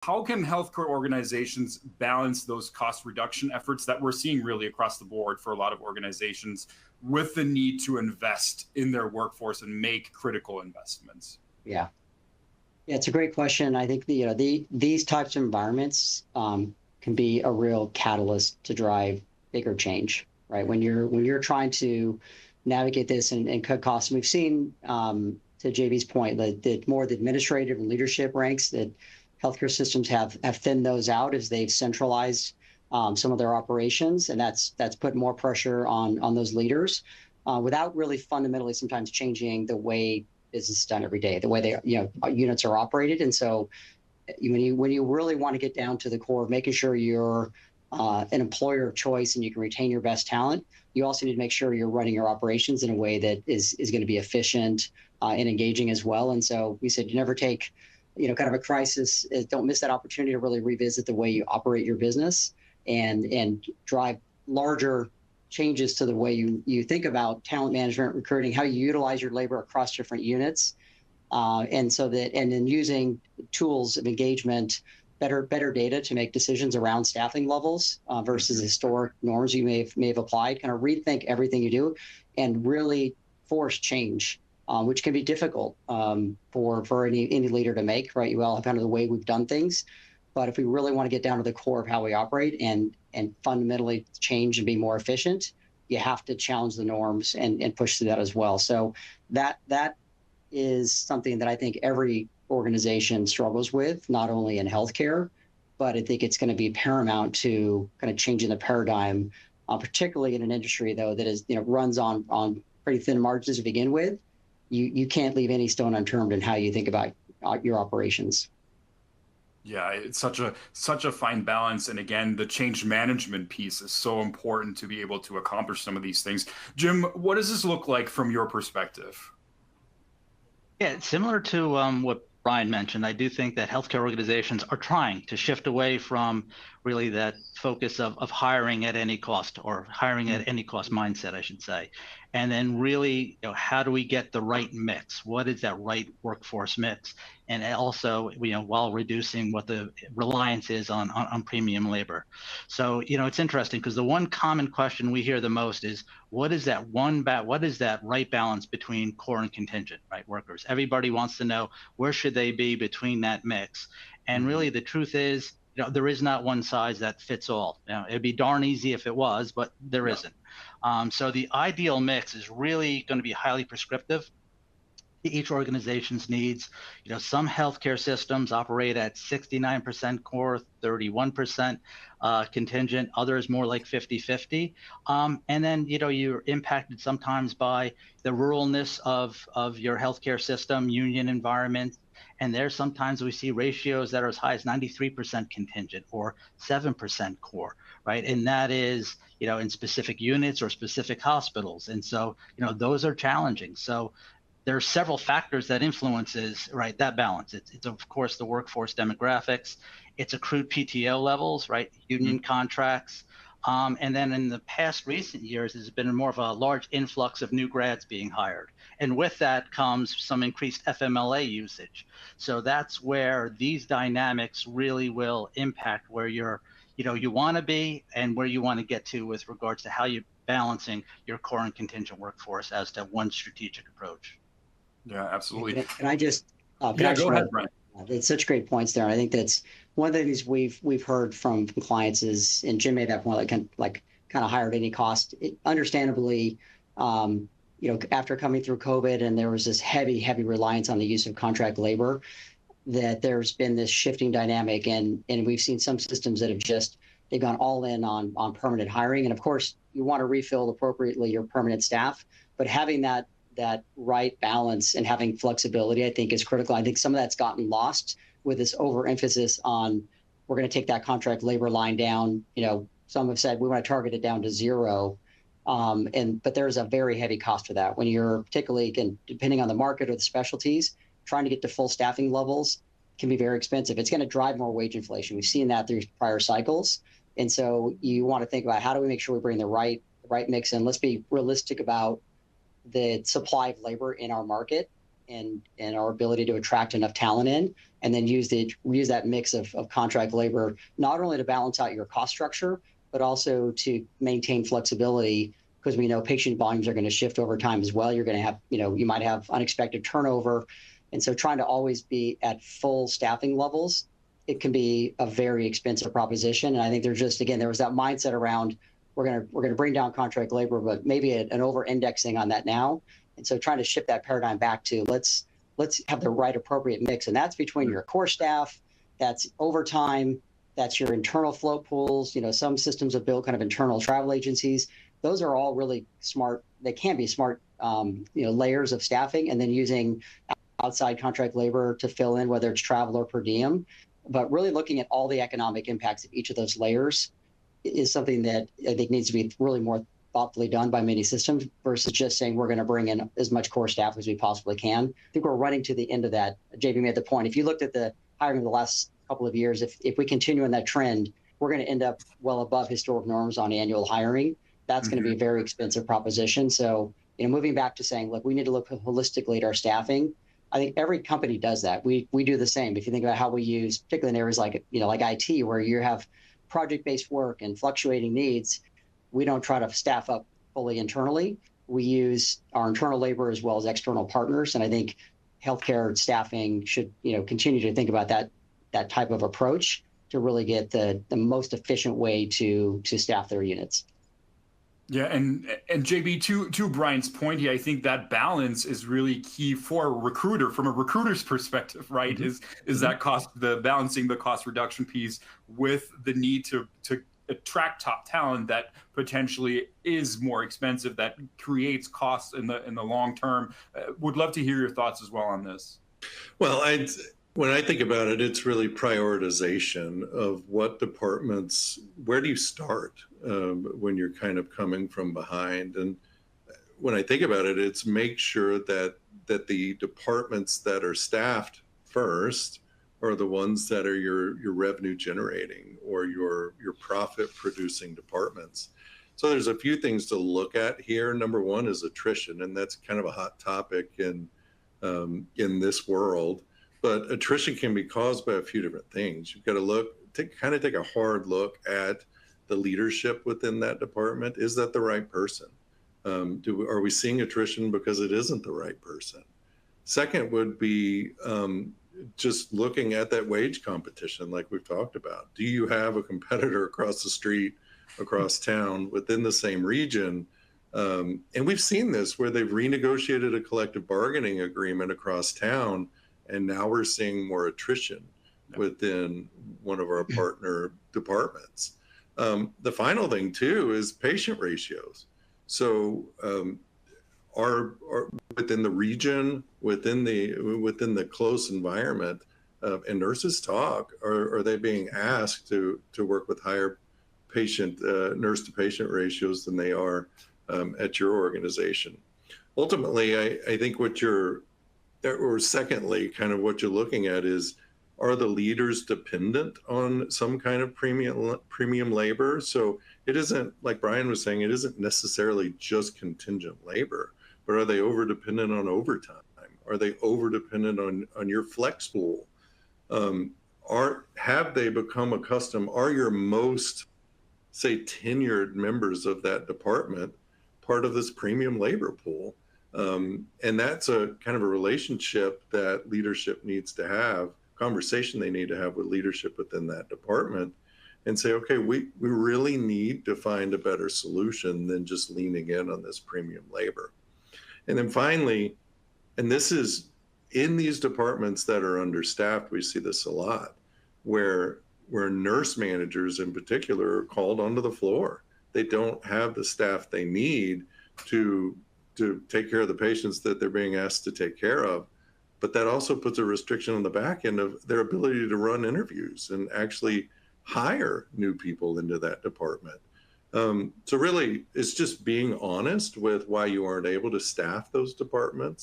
How can healthcare organizations balance those cost reduction efforts that we're seeing really across the board for a lot of organizations with the need to invest in their workforce and make critical investments? Yeah. Yeah, it's a great question. I think these types of environments can be a real catalyst to drive bigger change, right? When you're trying to navigate this and cut costs, and we've seen to JV's point that more the administrative and leadership ranks that healthcare systems have thinned those out as they've centralized some of their operations, and that's put more pressure on those leaders without really fundamentally sometimes changing the way business is done every day, the way units are operated. And so when you really want to get down to the core of making sure you're an employer of choice and you can retain your best talent, you also need to make sure you're running your operations in a way that is going to be efficient and engaging as well. And so we said you never take kind of a crisis, don't miss that opportunity to really revisit the way you operate your business and drive larger changes to the way you think about talent management, recruiting, how you utilize your labor across different units, and then using tools of engagement, better data to make decisions around staffing levels versus historic norms you may have applied. Kind of rethink everything you do, and really force change, which can be difficult for any leader to make. Right, you all have kind of the way we've done things. But if we really want to get down to the core of how we operate and fundamentally change and be more efficient, you have to challenge the norms and push through that as well. So that is something that I think every organization struggles with, not only in healthcare, but I think it's going to be paramount to kind of changing the paradigm, particularly in an industry though that is runs on pretty thin margins to begin with. You can't leave any stone unturned in how you think about your operations. Yeah, it's such a fine balance. And again, the change management piece is so important to be able to accomplish some of these things. Jim, what does this look like from your perspective? Yeah, similar to what Brian mentioned, I do think that healthcare organizations are trying to shift away from really that focus of hiring at any cost, or hiring at any cost mindset, I should say. And then really, how do we get the right mix? What is that right workforce mix? And also, while reducing what the reliance is on premium labor. So, it's interesting because the one common question we hear the most is, what is that right balance between core and contingent, right, workers? Everybody wants to know, where should they be between that mix? And really, the truth is, there is not one size that fits all. It'd be darn easy if it was, but there isn't. So the ideal mix is really going to be highly prescriptive to each organization's needs. Some healthcare systems operate at 69% core, 31% contingent, others more like 50-50. And then, you're impacted sometimes by the ruralness of your healthcare system, union environment. And there sometimes we see ratios that are as high as 93% contingent or 7% core, right? And that is, in specific units or specific hospitals. And so, those are challenging. So there are several factors that influences, right, that balance. It's of course the workforce demographics, it's accrued PTO levels, right, union contracts. And then in the past recent years, there's been more of a large influx of new grads being hired. And with that comes some increased FMLA usage. So that's where these dynamics really will impact where you want to be and where you want to get to with regards to how you're balancing your core and contingent workforce as to one strategic approach. Yeah, absolutely. Can I just go ahead, Brian. It's such great points there. And I think that's one of the things we've heard from clients is, and Jim made that point, like kind of hired any cost. Understandably, after coming through COVID and there was this heavy reliance on the use of contract labor, that there's been this shifting dynamic, and we've seen some systems that they've gone all in on permanent hiring. And of course, you want to refill appropriately your permanent staff, but having that right balance and having flexibility, I think, is critical. I think some of that's gotten lost with this overemphasis on, we're going to take that contract labor line down. Some have said we want to target it down to zero. But there's a very heavy cost for that when you're, particularly, again, depending on the market or the specialties, trying to get to full staffing levels can be very expensive. It's going to drive more wage inflation. We've seen that through prior cycles. And so you want to think about, how do we make sure we bring the right mix in? Let's be realistic about the supply of labor in our market and our ability to attract enough talent in. and then use that mix of contract labor, not only to balance out your cost structure, but also to maintain flexibility, because we know patient volumes are going to shift over time as well. You're going to have, you might have unexpected turnover. And so trying to always be at full staffing levels, it can be a very expensive proposition. And I think there was that mindset around, we're going to bring down contract labor, but maybe an over indexing on that now. And so trying to shift that paradigm back to let's have the right appropriate mix. And that's between your core staff, that's overtime, that's your internal float pools. Some systems have built kind of internal travel agencies. Those are all really smart. They can be smart, layers of staffing, and then using outside contract labor to fill in, whether it's travel or per diem. But really looking at all the economic impacts of each of those layers is something that I think needs to be really more thoughtfully done by many systems versus just saying we're going to bring in as much core staff as we possibly can. I think we're running to the end of that. JB made the point. If you looked at the hiring of the last couple of years, if we continue in that trend, we're going to end up well above historic norms on annual hiring. That's going to be a very expensive proposition. So, moving back to saying, look, we need to look holistically at our staffing. I think every company does that. We do the same. If you think about how we use, particularly in areas like IT, where you have project-based work and fluctuating needs, we don't try to staff up fully internally. We use our internal labor as well as external partners. And I think healthcare staffing should, continue to think about that type of approach to really get the most efficient way to staff their units. Yeah, and JB, to Brian's point here, I think that balance is really key for a recruiter from a recruiter's perspective, right? Is that balancing the cost reduction piece with the need to attract top talent that potentially is more expensive, that creates costs in the long term. Would love to hear your thoughts as well on this. Well, when I think about it, it's really prioritization of what departments, where do you start when you're kind of coming from behind? And when I think about it, it's make sure that the departments that are staffed first are the ones that are your revenue generating or your profit producing departments. So there's a few things to look at here. Number one is attrition, and that's kind of a hot topic in this world. But attrition can be caused by a few different things. You've got to take a hard look at the leadership within that department. Is that the right person? Are we seeing attrition because it isn't the right person? Second would be just looking at that wage competition like we've talked about. Do you have a competitor across the street, across town, within the same region? And we've seen this where they've renegotiated a collective bargaining agreement across town, and now we're seeing more attrition within one of our partner departments. The final thing too is patient ratios. So are within the region, within the close environment, and nurses talk, are they being asked to work with higher patient nurse to patient ratios than they are at your organization? Ultimately, I think secondly, kind of what you're looking at is, are the leaders dependent on some kind of premium labor? So it isn't, like Brian was saying, it isn't necessarily just contingent labor, but are they over dependent on overtime? Are they over dependent on your flex pool? Have they become accustomed? Are your most, say, tenured members of that department part of this premium labor pool? And that's a kind of a relationship that leadership needs to have, conversation they need to have with leadership within that department, and say, okay, we really need to find a better solution than just leaning in on this premium labor. And then finally, and this is in these departments that are understaffed, we see this a lot, where nurse managers in particular are called onto the floor. They don't have the staff they need to take care of the patients that they're being asked to take care of. But that also puts a restriction on the back end of their ability to run interviews and actually hire new people into that department. So really, it's just being honest with why you aren't able to staff those departments